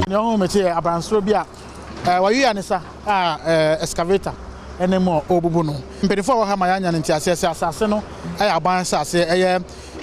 No me che abansoro bi a wayi anisa excavator ene mo obubu no mpedifo ha ma yanya nti asase no aban asase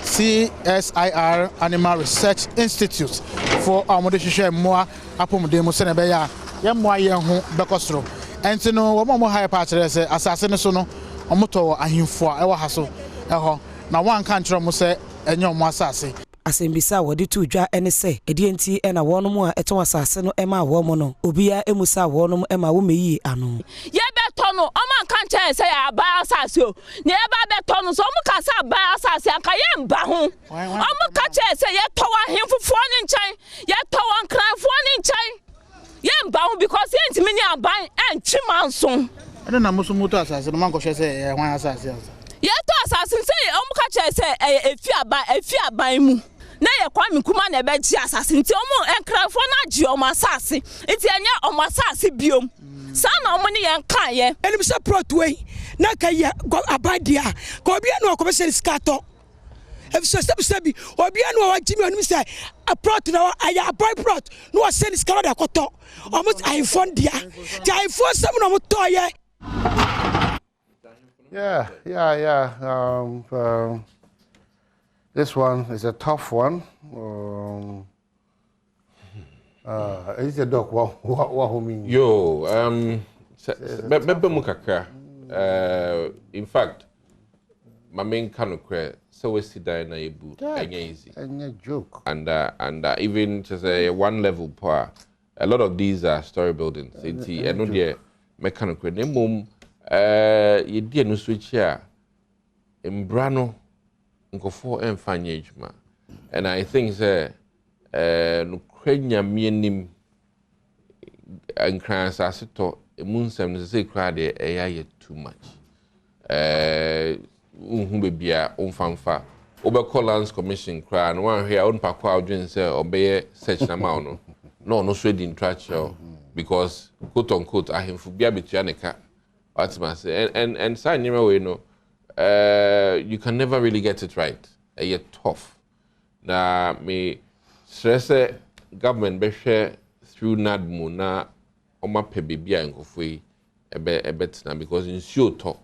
CSIR Animal Research Institute for amode hwehwe mmoa apomde mu se ne be ya ye mmoa ye ho bekosoro enti no wo mo ha pa kire se asase ne so no omoto ahemfo a ewo ha so eho na wan kan kire mo se enye omo asase asembisa wodi tu dwa ene se edienti ena wonom a eto asase no ema wo mo no obia emusa wonom ema wo meyi ano ye beto no oman kan che se ya ba asase o ne ba beto no so omo ka sa ba asase anka ye mba ho omo ka che se ye to wa hemfofo ni nchan ye to wa nkranfo ni nchan ye mba ho because ye ntimi ni aban entwi manso ene na muso moto asase no man ko hwe se hwan asase ye to asase se omo ka che se efi aban mu na ye kwami kuma na ebe ji asase nti omo enkrafo na ji omo asase nti enye omo asase biom sa na omo ni ye nka ye enim se protway na ka ye abadia ko bia no ko be se skato if so sebi obi anu wa jimi onim se a prot na aya boy prot no wa se skato da koto omo iPhone dia ti iPhone sem no mo to ye. Yeah. This one is a tough one. It's a dog. What mean? Yo, Bebe Mukaka. In fact, my main kind of so we sit down in a boot. Easy. And a joke. And even to say one level per, a lot of these are story buildings. It's no dear mechanical. Nemum. You did no switch here. Embrano. Nkofo enfanyejma and I think no kwenya mianim ankran saseto emunsem no say kra de eya too much unhu bebia onfamfa obekọ lands commission kra no wan hia on pakwa odwen say obeye search na ma no so di intracho because quote unquote ahemfu bia betua neka what must say and say nyema we no you can never really get it right. You're tough. Now, me stress government be share through NADMO na oma pebibia nkofwe ebet na because in shoto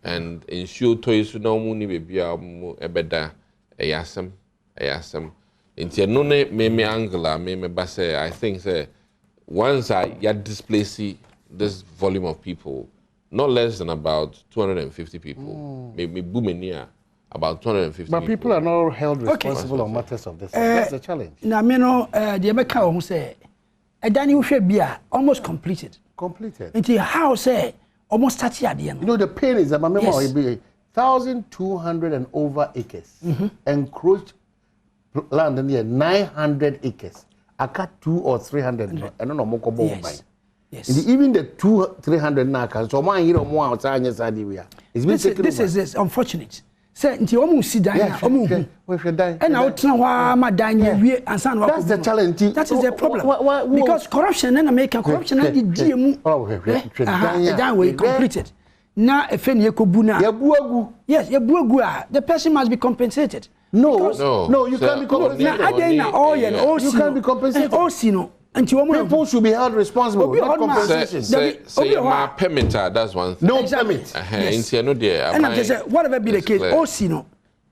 and in shoto is no muni bebia ebeda eyasem inti no ne me angla me base I think say once I displace this volume of people. Not less than about 250 people. Maybe Boomenia, about 250 But people are not held responsible on matters of this. That's the challenge. Now, me no, the American who say, a Daniel Shebia almost completed. Until how say almost 30 at the end. You know, the pain is that my memory be 1,200 and over acres. Encroached land near 900 acres. I cut 200 or 300. I don't know, Moko Yes. Even the 200-300 naka, so my hero more outside yes idea. This is unfortunate. Say until almost see die. And out now my dying we and son. That's the challenge. That is the problem. Because corruption and American corruption and the GMO. That way completed. Now a fen yekobuna. Yes, the person must be compensated. No, you can't be compensated. You can't be compensated. People should be held responsible. Not compensation. Say my permit, that's one thing. No permit. Yes. And I'm just saying, whatever be the case, also,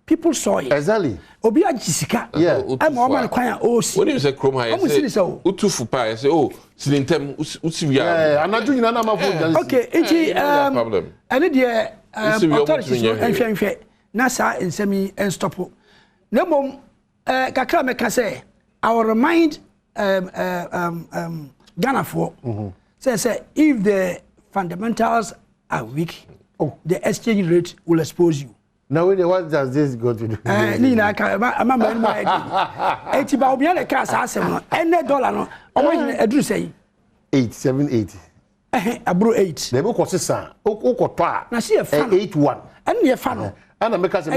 people saw it. Exactly. Obi Jessica. Yeah. I'm a quiet also. What do you say, Chrome? I say, Utufupa. I say, oh, Silintem, Usivia. Yeah, I'm not doing none of my food. Okay, it's problem. And the authorities and NASA and semi and stop. No more, Kakra can say, I will remind Ghana for say if the fundamentals are weak, the exchange rate will expose you. Now, what does this go to do? Nina, I'm a man. 80 Baobian cars are and $1 no. I do say 8780. I brought 8. The book was a son. Now see a fan 81. And near funnel. And because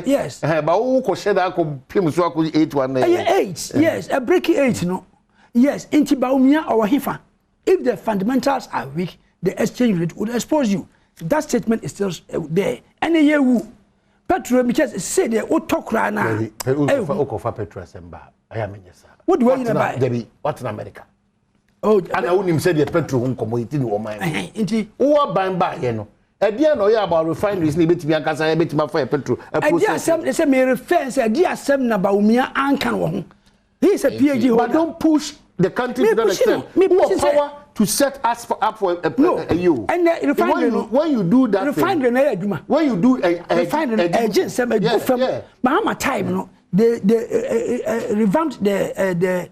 yes, but who could say that could pay 8 yes, a breaking 8 no. Yes, into Baumia or Hifa. If the fundamentals are weak, the exchange rate would expose you. That statement is still there. And a year who Petro because say the talk right now. Petra Semba. I am in yes. What do you buy? Debbie, what's in America? Oh, and I wouldn't say the petrol home commodity no mind. Who are buying back, you know? At the end, about refineries, need to be a casa, bit my fire petrol. I dear some, they say, may refer, say, dear some about Umia and Canwon. He's a PhD, but don't push the country to that extent. Who power to set us up for a you. And when you do that, refinery, when you do a refinery, some from Bahama time, no, they revamped the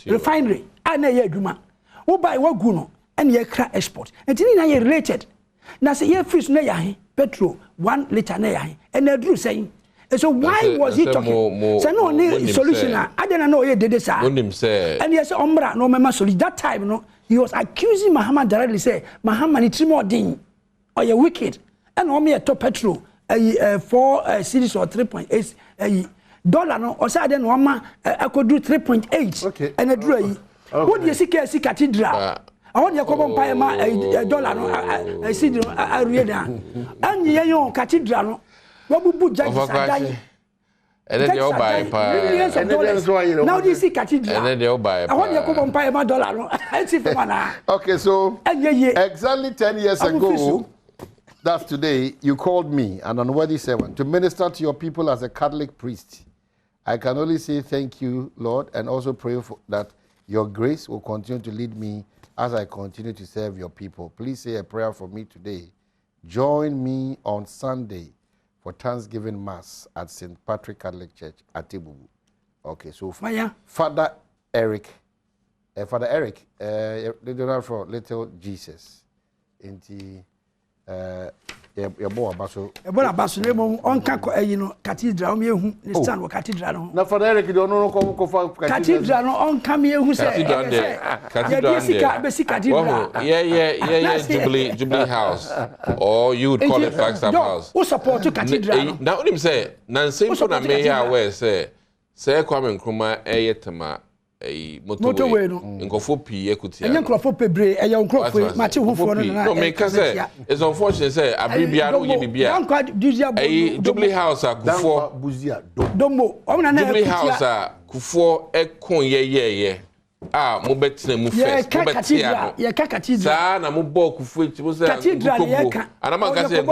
refinery. And a year, who buy what guno and ye crack export. And then I related. Now say ye fish na petrol 1 liter na and they drew saying. So why was he talking? So no solution. I didn't know he did this. And yes, Ombra no member solution. That time, no, he was accusing Muhammad directly. Say Muhammad it's more ding or you're wicked. And only a top petrol 4 cities or 3.8 dollar no. Or say then one man I could do 3.8. Okay. And I drew. What do you see? Cathedral. I want you to come and buy a dollar. No, I see. I read that. And you cathedral. What would put judges and then they'll buy millions of dollars. Now they see cathedral. And then they'll buy. I want you to come and buy a dollar. I see for one. Okay, so exactly 10 years ago, that's today, you called me, an unworthy servant, to minister to your people as a Catholic priest. I can only say thank you, Lord, and also pray for that. Your grace will continue to lead me as I continue to serve your people. Please say a prayer for me today. Join me on Sunday for Thanksgiving Mass at St. Patrick Catholic Church at Tibubu. Okay, so Father Eric, the donor for Little Jesus. Your boy Abaso. Abaso name on cathedral. Me stand with cathedral. Na Father Eric don't know come cathedral on come here who say cathedral. Yeah. Jubilee House, or you would call it Flagstaff House. Who support to cathedral? Now him say, Nancy na me here where say Kwame Nkrumah eyetema a motorway no nkofo pii ekutia enye nkofo pebre eye nkofo machi hufo no na no make say it's unfortunate say abribia no ye bibia Jubilee House akufo buzia dombo omna na Jubilee House akufo ekon ye mo betina mu first mo betia ye cathedral sa na mo bo kufo echi mo say cathedral anama ka say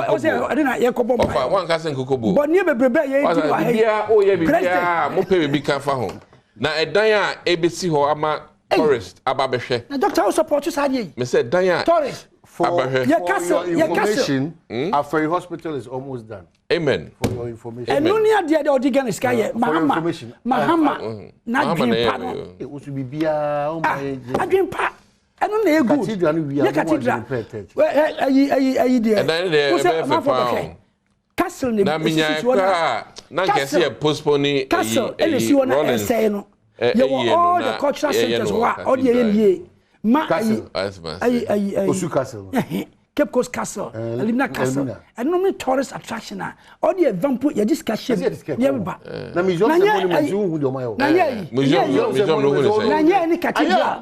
ye kobo ofa wan ka say kokobo but nie bebrebe ye ti wa bibia o ye bibia mo pe bi ka fa ho na edan ABC ho ama tourist ababehwe na doctor will support you sadie me say dan tourist for your information Afri Hospital is almost done. Amen. For your information. And no near the Odigan is Kaya, Mahama, not dream part. It was to be beer. I dream part. I don't know good. Cathedral. And then there Castle. Na minya na kesi e postpone Castle. And see one I say no. You all the cultural centers were all the Osu Castle. Cape Coast Castle, Alina Castle. And no tourist attraction. All the vampu your discussion. Na museum museum with your mayo. Na any cathedral.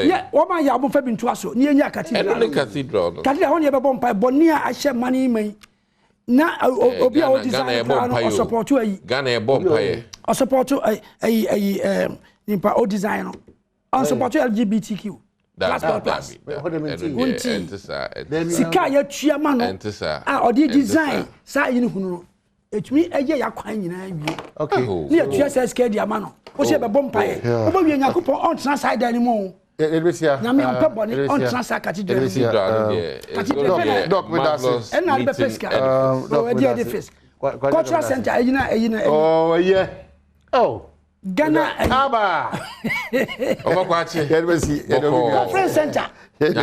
Yeah, what my yabo fabin to us. Near cathedral. Cathedral. Cathedral on your bomb Bonia, I share money me. Na obi o design plan or support to a Ghana bomb or support to a o design on support to LGBTQ. Plus. Sika ya tuama no odi design sa yin hunu etumi eje yakwan nyina wie okay ni atua SSK dia ma no o se be bompae o ba wie nyakopon on transide animo na me ampe boni on transide cathedral doc with us and na be pesca so dia de fisk cultural center ayina oh yeah oh Ghana Aba Obakwachi conference center any